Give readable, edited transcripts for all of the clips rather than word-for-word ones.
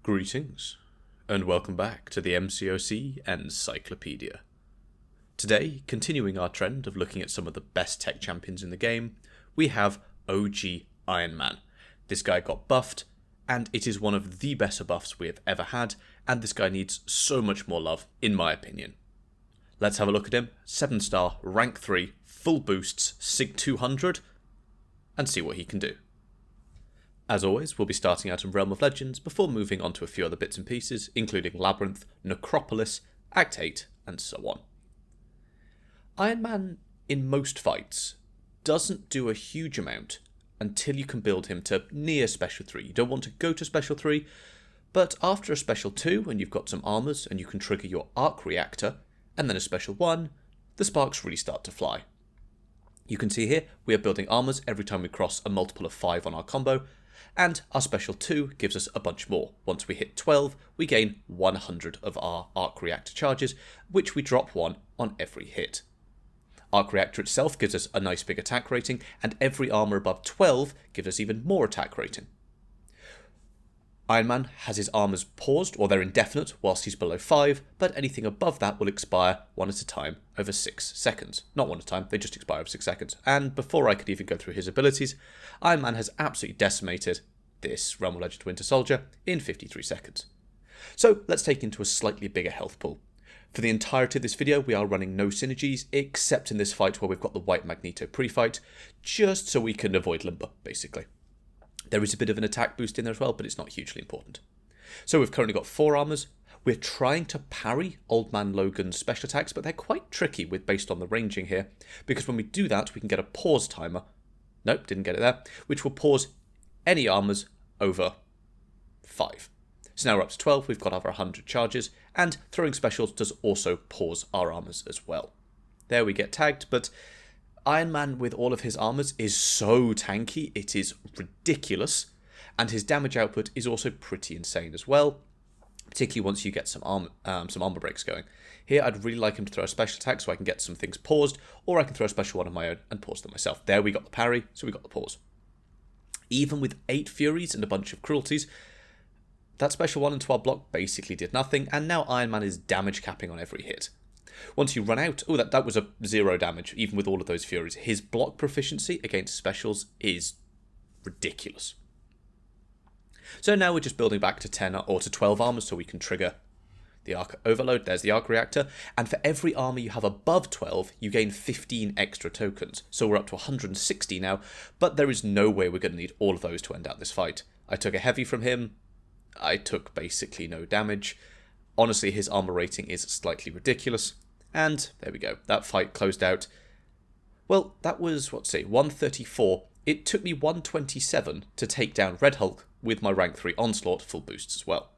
Greetings, and welcome back to the MCOC Encyclopedia. Today, continuing our trend of looking at some of the best tech champions in the game, we have OG Iron Man. This guy got buffed, and it is one of the better buffs we have ever had, and this guy needs so much more love, in my opinion. Let's have a look at him. 7-star, rank 3, full boosts, Sig 200, and see what he can do. As always, we'll be starting out in Realm of Legends before moving on to a few other bits and pieces, including Labyrinth, Necropolis, Act 8, and so on. Iron Man, in most fights, doesn't do a huge amount until you can build him to near Special 3. You don't want to go to Special 3, but after a Special 2, and you've got some armors, and you can trigger your Arc Reactor, and then a Special 1, the sparks really start to fly. You can see here, we are building armors every time we cross a multiple of 5 on our combo, and our Special 2 gives us a bunch more. Once we hit 12, we gain 100 of our Arc Reactor charges, which we drop 1 on every hit. Arc Reactor itself gives us a nice big attack rating, and every armor above 12 gives us even more attack rating. Iron Man has his armors paused, or they're indefinite, whilst he's below 5, but anything above that will expire one at a time over 6 seconds. Not one at a time, they just expire over 6 seconds. And before I could even go through his abilities, Iron Man has absolutely decimated this Realm of Legends Winter Soldier in 53 seconds. So let's take into a slightly bigger health pool. For the entirety of this video, we are running no synergies, except in this fight where we've got the White Magneto pre-fight, just so we can avoid limber, basically. There is a bit of an attack boost in there as well, but it's not hugely important. So we've currently got 4 armors. We're trying to parry Old Man Logan's special attacks, but they're quite tricky based on the ranging here, because when we do that, we can get a pause timer. Nope, didn't get it there, which will pause any armors over 5. So now we're up to 12, we've got over 100 charges, and throwing specials does also pause our armors as well. There we get tagged, but Iron Man with all of his armors is so tanky, it is ridiculous, and his damage output is also pretty insane as well, particularly once you get some armor breaks going. Here I'd really like him to throw a special attack so I can get some things paused, or I can throw a special one of my own and pause them myself. There we got the parry, so we got the pause. Even with 8 Furies and a bunch of cruelties, that special 1 into our block basically did nothing, and now Iron Man is damage capping on every hit. Once you run out, that was a 0 damage, even with all of those Furies. His block proficiency against specials is ridiculous. So now we're just building back to 10 or to 12 armors so we can trigger the Arc Overload. There's the Arc Reactor, and for every armor you have above 12, you gain 15 extra tokens. So we're up to 160 now, but there is no way we're going to need all of those to end out this fight. I took a heavy from him. I took basically no damage. Honestly, his armor rating is slightly ridiculous. And there we go. That fight closed out. Well, that was, 134. It took me 127 to take down Red Hulk with my rank 3 Onslaught full boosts as well.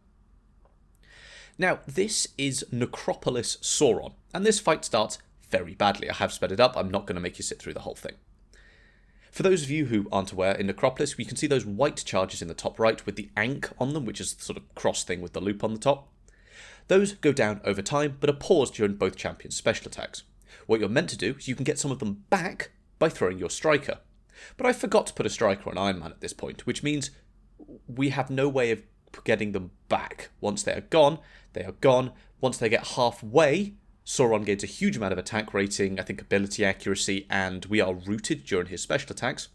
Now, this is Necropolis Sauron, and this fight starts very badly. I have sped it up. I'm not going to make you sit through the whole thing. For those of you who aren't aware, in Necropolis, we can see those white charges in the top right with the Ankh on them, which is the sort of cross thing with the loop on the top. Those go down over time, but are paused during both champions' special attacks. What you're meant to do is you can get some of them back by throwing your striker. But I forgot to put a striker on Iron Man at this point, which means we have no way of getting them back. Once they are gone, they are gone. Once they get halfway, Sauron gains a huge amount of attack rating, I think ability accuracy, and we are rooted during his special attacks.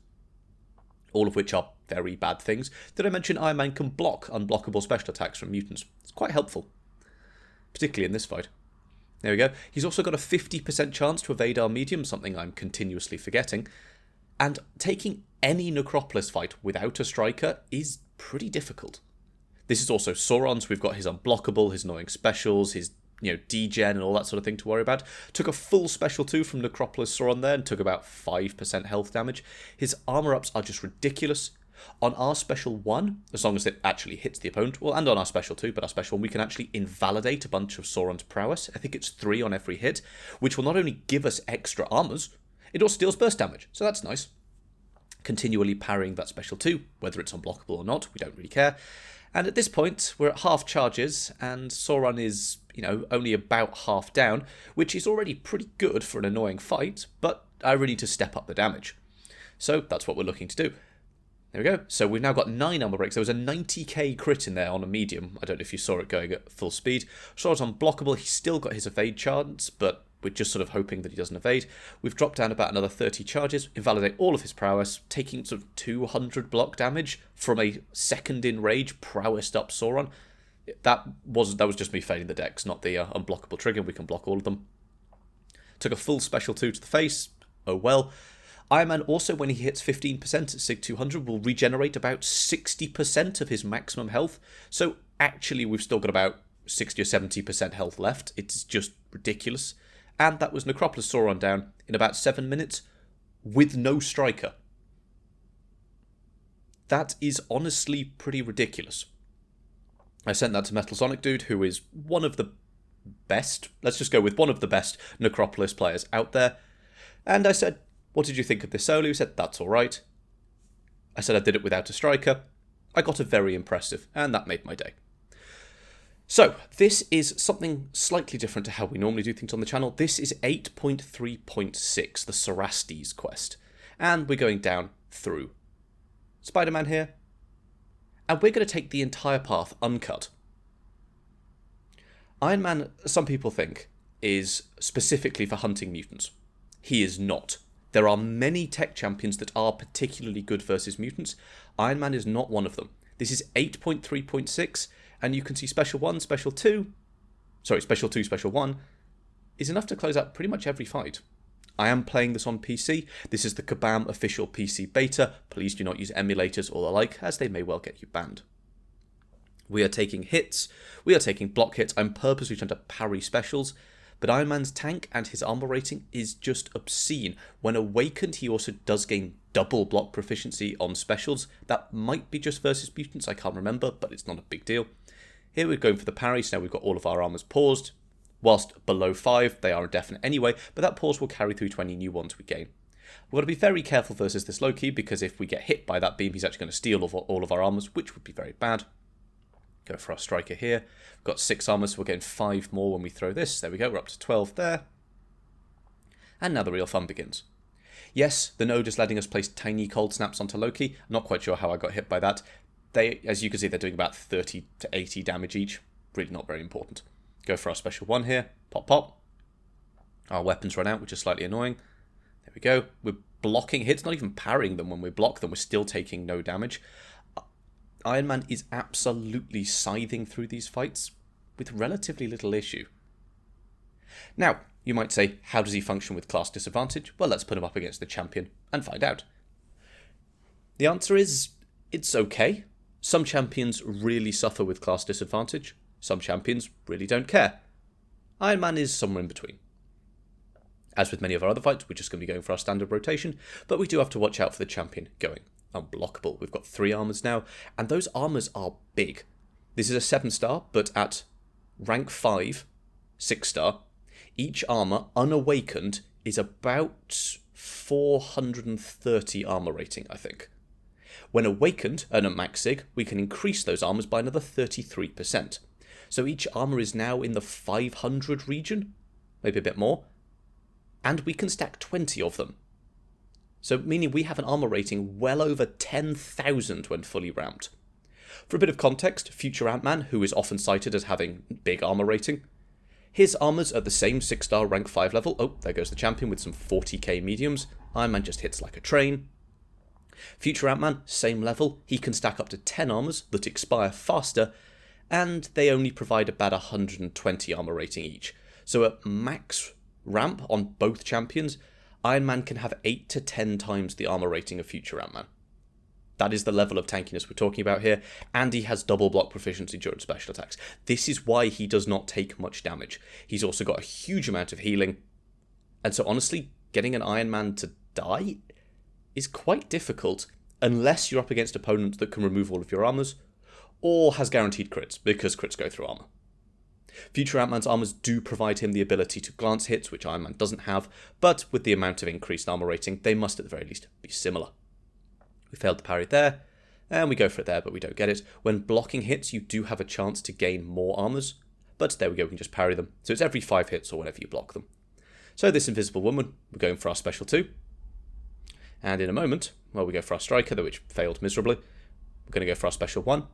All of which are very bad things. Did I mention Iron Man can block unblockable special attacks from mutants? It's quite helpful. Particularly in this fight. There we go. He's also got a 50% chance to evade our medium, something I'm continuously forgetting. And taking any Necropolis fight without a striker is pretty difficult. This is also Sauron's. We've got his unblockable, his annoying specials, his degen and all that sort of thing to worry about. Took a full special 2 from Necropolis Sauron there and took about 5% health damage. His armor ups are just ridiculous. On our special 1, as long as it actually hits the opponent, well, and on our special 2, but our special 1, we can actually invalidate a bunch of Sauron's prowess. I think it's 3 on every hit, which will not only give us extra armors, it also deals burst damage, so that's nice. Continually parrying that special 2, whether it's unblockable or not, we don't really care. And at this point, we're at half charges, and Sauron is, only about half down, which is already pretty good for an annoying fight, but I really need to step up the damage. So that's what we're looking to do. There we go. So we've now got 9 armor breaks. There was a 90k crit in there on a medium. I don't know if you saw it going at full speed. Sauron's unblockable. He's still got his evade chance, but we're just sort of hoping that he doesn't evade. We've dropped down about another 30 charges, invalidate all of his prowess, taking sort of 200 block damage from a second in rage prowessed up Sauron. That was just me failing the decks, not the unblockable trigger. We can block all of them. Took a full special 2 to the face. Oh well. Iron Man also, when he hits 15% at Sig 200, will regenerate about 60% of his maximum health. So actually, we've still got about 60 or 70% health left. It's just ridiculous. And that was Necropolis Sauron down in about 7 minutes with no striker. That is honestly pretty ridiculous. I sent that to Metal Sonic Dude, who is one of the best, let's just go with one of the best Necropolis players out there. And I said, what did you think of this solo? He said, that's alright. I said I did it without a striker. I got a very impressive, and that made my day. So, this is something slightly different to how we normally do things on the channel. This is 8.3.6, the Cerastes quest. And we're going down through Spider-Man here. And we're going to take the entire path uncut. Iron Man, some people think, is specifically for hunting mutants. He is not. There are many tech champions that are particularly good versus mutants. Iron Man is not one of them. This is 8.3.6, and you can see Special 1, Special 2, Special 2, Special 1, is enough to close out pretty much every fight. I am playing this on PC. This is the Kabam official PC beta. Please do not use emulators or the like, as they may well get you banned. We are taking hits. We are taking block hits. I'm purposely trying to parry specials. But Iron Man's tank and his armor rating is just obscene. When awakened, he also does gain double block proficiency on specials. That might be just versus mutants, I can't remember, but it's not a big deal. Here we're going for the parry, so now we've got all of our armors paused. Whilst below 5, they are indefinite anyway, but that pause will carry through to any new ones we gain. We've got to be very careful versus this Loki, because if we get hit by that beam, he's actually going to steal all of our armors, which would be very bad. Go for our striker here. We've got 6 armor, so we're getting 5 more when we throw this. There we go, we're up to 12 there. And now the real fun begins. Yes, the node is letting us place tiny cold snaps onto Loki. I'm not quite sure how I got hit by that. They, as you can see, they're doing about 30 to 80 damage each. Really not very important. Go for our special 1 here. Pop, pop. Our weapons run out, which is slightly annoying. There we go. We're blocking hits, not even parrying them. When we block them, we're still taking no damage. Iron Man is absolutely scything through these fights with relatively little issue. Now, you might say, how does he function with class disadvantage? Well, let's put him up against the champion and find out. The answer is, it's okay. Some champions really suffer with class disadvantage. Some champions really don't care. Iron Man is somewhere in between. As with many of our other fights, we're just going to be going for our standard rotation, but we do have to watch out for the champion going unblockable. We've got 3 armors now, and those armors are big. This is a 7-star, but at rank 5, 6-star, each armor, unawakened, is about 430 armor rating, I think. When awakened, and at max sig, we can increase those armors by another 33%. So each armor is now in the 500 region, maybe a bit more, and we can stack 20 of them. So meaning we have an armor rating well over 10,000 when fully ramped. For a bit of context, future Ant-Man, who is often cited as having big armor rating, his armor's at the same 6-star rank 5 level. Oh, there goes the champion with some 40k mediums. Iron Man just hits like a train. Future Ant-Man, same level. He can stack up to 10 armors that expire faster, and they only provide about 120 armor rating each. So at max ramp on both champions, Iron Man can have 8 to 10 times the armor rating of future Ant-Man. That is the level of tankiness we're talking about here, and he has double block proficiency during special attacks. This is why he does not take much damage. He's also got a huge amount of healing, and so honestly, getting an Iron Man to die is quite difficult unless you're up against opponents that can remove all of your armors, or has guaranteed crits, because crits go through armor. Future Ant-Man's armors do provide him the ability to glance hits, which Iron Man doesn't have, but with the amount of increased armor rating, they must at the very least be similar. We failed to parry there, and we go for it there, but we don't get it. When blocking hits, you do have a chance to gain more armors, but there we go, we can just parry them. So it's every 5 hits or whenever you block them. So this Invisible Woman, we're going for our special 2. And in a moment, well, we go for our striker, though, which failed miserably. We're going to go for our special 1.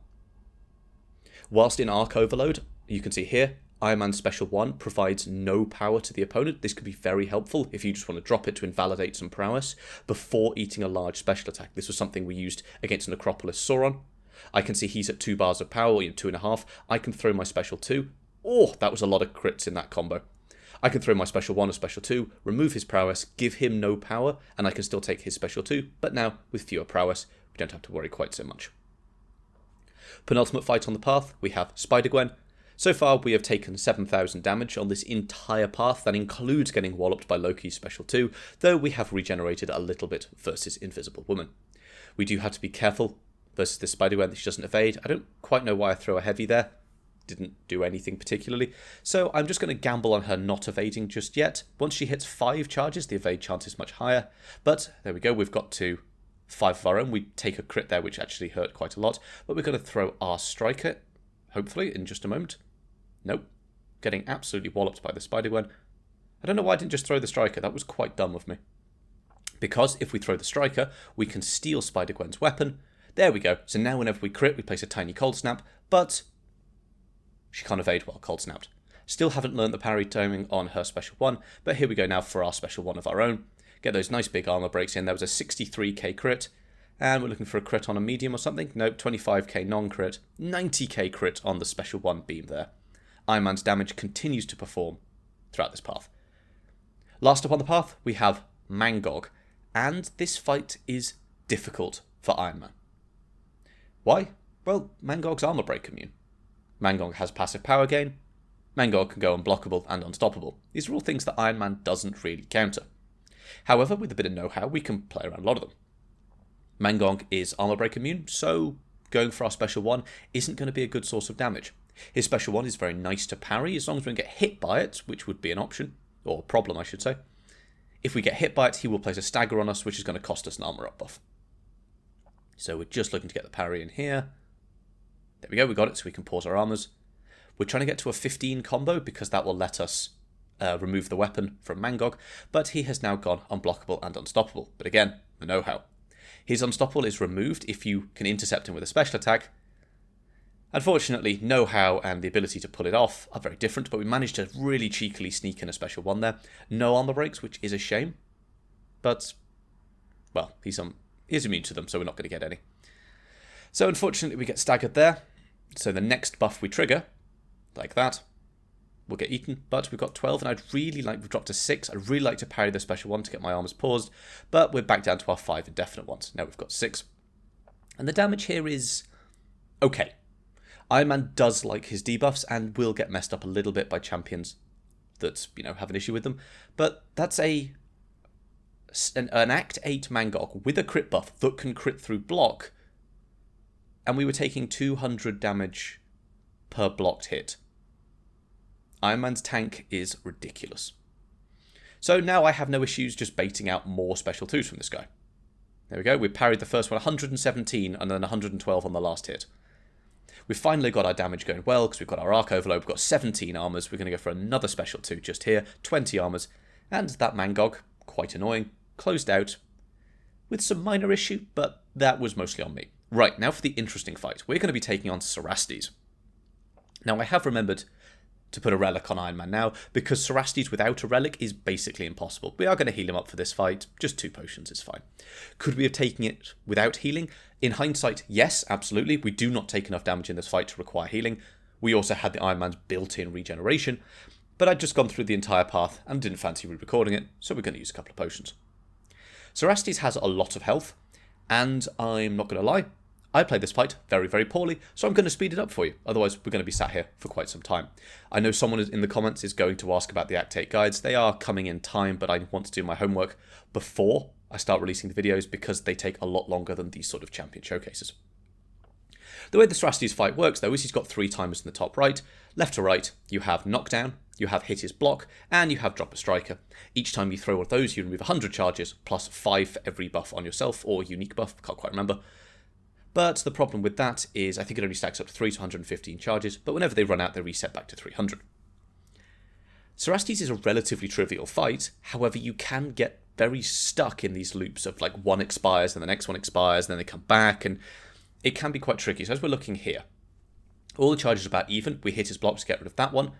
Whilst in Arc Overload, you can see here, Iron Man's special 1 provides no power to the opponent. This could be very helpful if you just want to drop it to invalidate some prowess before eating a large special attack. This was something we used against Necropolis Sauron. I can see he's at 2 bars of power, 2.5. I can throw my special 2. Oh, that was a lot of crits in that combo. I can throw my special 1 or special 2, remove his prowess, give him no power, and I can still take his special 2, but now with fewer prowess, we don't have to worry quite so much. Penultimate fight on the path, we have Spider-Gwen. So far, we have taken 7,000 damage on this entire path. That includes getting walloped by Loki's special 2, though we have regenerated a little bit versus Invisible Woman. We do have to be careful versus this Spider-Gwen that she doesn't evade. I don't quite know why I throw a heavy there. Didn't do anything particularly. So I'm just going to gamble on her not evading just yet. Once she hits 5 charges, the evade chance is much higher. But there we go, we've got to 5 of our own. We take a crit there, which actually hurt quite a lot. But we're going to throw our striker, hopefully, in just a moment. Nope. Getting absolutely walloped by the Spider-Gwen. I don't know why I didn't just throw the striker. That was quite dumb of me. Because if we throw the striker, we can steal Spider-Gwen's weapon. There we go. So now whenever we crit, we place a tiny cold snap. But she can't evade while cold snapped. Still haven't learned the parry timing on her special 1. But here we go now for our special 1 of our own. Get those nice big armor breaks in. There was a 63k crit. And we're looking for a crit on a medium or something. Nope, 25k non-crit. 90k crit on the special 1 beam there. Iron Man's damage continues to perform throughout this path. Last up on the path, we have Mangog. And this fight is difficult for Iron Man. Why? Well, Mangog's armor break immune. Mangog has passive power gain. Mangog can go unblockable and unstoppable. These are all things that Iron Man doesn't really counter. However, with a bit of know-how, we can play around a lot of them. Mangog is armor break immune, so going for our special 1 isn't going to be a good source of damage. His special 1 is very nice to parry, as long as we don't get hit by it, which would be an option, or problem I should say. If we get hit by it, he will place a stagger on us, which is going to cost us an armor up buff. So we're just looking to get the parry in here. There we go, we got it, so we can pause our armors. We're trying to get to a 15 combo, because that will let us remove the weapon from Mangog, but he has now gone unblockable and unstoppable. But again, the know-how. His unstoppable is removed if you can intercept him with a special attack. Unfortunately, know-how and the ability to pull it off are very different, but we managed to really cheekily sneak in a special 1 there. No armor breaks, which is a shame. But, well, he's immune to them, so we're not going to get any. So unfortunately, we get staggered there. So the next buff we trigger, like that, will get eaten. But we've got 12, and we've dropped to 6. I'd really like to parry the special 1 to get my armors paused. But we're back down to our 5 indefinite ones. Now we've got 6. And the damage here is okay. Iron Man does like his debuffs and will get messed up a little bit by champions that, have an issue with them. But that's an Act 8 Mangog with a crit buff that can crit through block. And we were taking 200 damage per blocked hit. Iron Man's tank is ridiculous. So now I have no issues just baiting out more special 2s from this guy. There we go, we parried the first one, 117 and then 112 on the last hit. We've finally got our damage going well, because we've got our Arc Overload, we've got 17 armors, we're going to go for another special 2 just here, 20 armors, and that Mangog, quite annoying, closed out with some minor issue, but that was mostly on me. Right, now for the interesting fight. We're going to be taking on Cerastes. Now I have remembered to put a relic on Iron Man now, because Cerastes without a relic is basically impossible. We are going to heal him up for this fight, just 2 potions is fine. Could we have taken it without healing? In hindsight, yes, absolutely. We do not take enough damage in this fight to require healing. We also had the Iron Man's built-in regeneration, but I'd just gone through the entire path and didn't fancy re-recording it, so we're going to use a couple of potions. Cerastes has a lot of health, and I'm not going to lie, I played this fight very, very poorly, so I'm going to speed it up for you. Otherwise, we're going to be sat here for quite some time. I know someone in the comments is going to ask about the Act 8 guides. They are coming in time, but I want to do my homework before I start releasing the videos because they take a lot longer than these sort of champion showcases. The way the Cerastes fight works, though, is he's got 3 timers in the top right. Left to right, you have knockdown, you have hit his block, and you have drop a striker. Each time you throw one of those, you remove 100 charges, plus 5 for every buff on yourself, or unique buff, can't quite remember. But the problem with that is I think it only stacks up to 3 to 115 charges, but whenever they run out, they reset back to 300. Cerastes is a relatively trivial fight, however you can get very stuck in these loops of like one expires and the next one expires and then they come back, and it can be quite tricky. So as we're looking here, all the charges are about even. We hit his block to get rid of that one,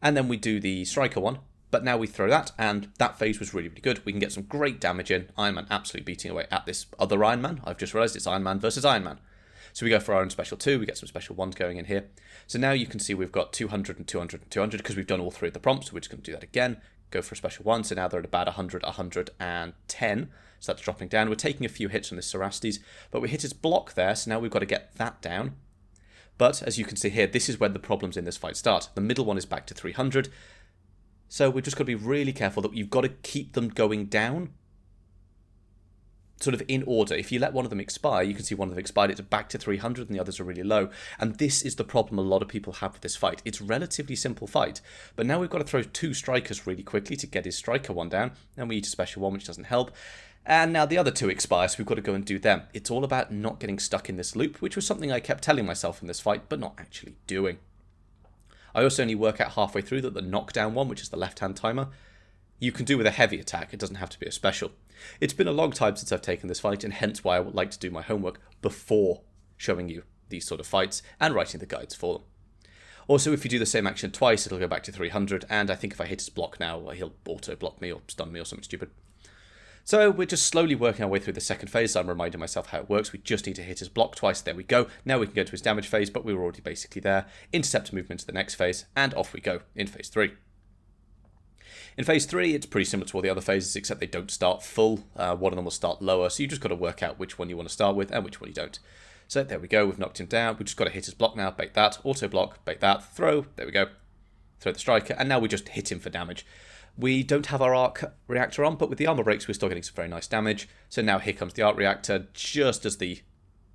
and then we do the striker one, but now we throw that, and that phase was really, really good. We can get some great damage in. Iron Man absolutely beating away at this other Iron Man. I've just realised it's Iron Man versus Iron Man. So we go for our own special 2, we get some special 1s going in here. So now you can see we've got 200 and 200 and 200 because we've done all 3 of the prompts, so we're just going to do that again. Go for a special 1, so now they're at about 100, 110. So that's dropping down. We're taking a few hits on this Cerastes, but we hit his block there, so now we've got to get that down. But as you can see here, this is when the problems in this fight start. The middle one is back to 300, so we've just got to be really careful that you've got to keep them going down sort of in order. If you let one of them expire, you can see one of them expired, it's back to 300 and the others are really low. And this is the problem a lot of people have with this fight. It's a relatively simple fight, but now we've got to throw 2 strikers really quickly to get his striker 1 down, and we eat a special 1, which doesn't help. And now the other 2 expire, so we've got to go and do them. It's all about not getting stuck in this loop, which was something I kept telling myself in this fight, but not actually doing. I also only work out halfway through that the knockdown one, which is the left-hand timer, you can do with a heavy attack. It doesn't have to be a special. It's been a long time since I've taken this fight, and hence why I would like to do my homework before showing you these sort of fights and writing the guides for them. Also, if you do the same action twice, it'll go back to 300, and I think if I hit his block now, he'll auto-block me or stun me or something stupid. So we're just slowly working our way through the second phase. I'm reminding myself how it works. We just need to hit his block twice. There we go. Now we can go to his damage phase, but we were already basically there. Intercept movement to the next phase, and off we go in phase 3. In phase 3, it's pretty similar to all the other phases, except they don't start full. One of them will start lower, so you just got to work out which one you want to start with and which one you don't. So there we go, we've knocked him down. We've just got to hit his block now, bait that, auto block, bait that, throw, there we go. Throw the striker, and now we just hit him for damage. We don't have our arc reactor on, but with the armor breaks, we're still getting some very nice damage. So now here comes the arc reactor, just as the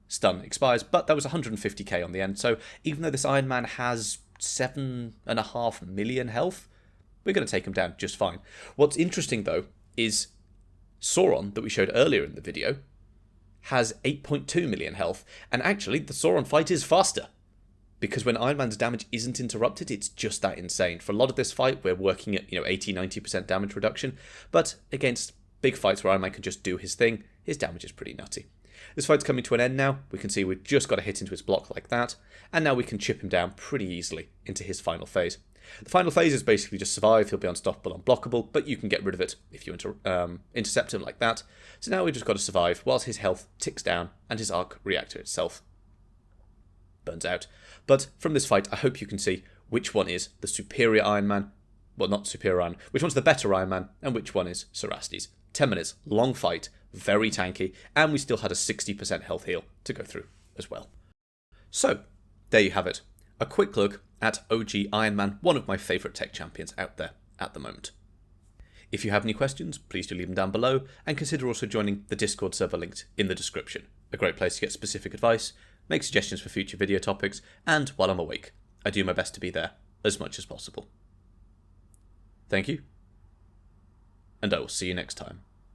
stun expires, but that was 150k on the end. So even though this Iron Man has 7.5 million health, we're going to take him down just fine. What's interesting, though, is Sauron, that we showed earlier in the video, has 8.2 million health. And actually, the Sauron fight is faster. Because when Iron Man's damage isn't interrupted, it's just that insane. For a lot of this fight, we're working at 80-90% damage reduction. But against big fights where Iron Man can just do his thing, his damage is pretty nutty. This fight's coming to an end now. We can see we've just got to hit into his block like that. And now we can chip him down pretty easily into his final phase. The final phase is basically just survive. He'll be unstoppable, unblockable, but you can get rid of it if you intercept him like that. So now we've just got to survive whilst his health ticks down and his arc reactor itself burns out. But from this fight, I hope you can see which one is the superior Iron Man. Well, not superior Iron Man. Which one's the better Iron Man, and which one is Cerastes. 10 minutes, long fight, very tanky, and we still had a 60% health heal to go through as well. So, there you have it. A quick look at OG Iron Man, one of my favourite tech champions out there at the moment. If you have any questions, please do leave them down below, and consider also joining the Discord server linked in the description. A great place to get specific advice, make suggestions for future video topics, and while I'm awake, I do my best to be there as much as possible. Thank you, and I will see you next time.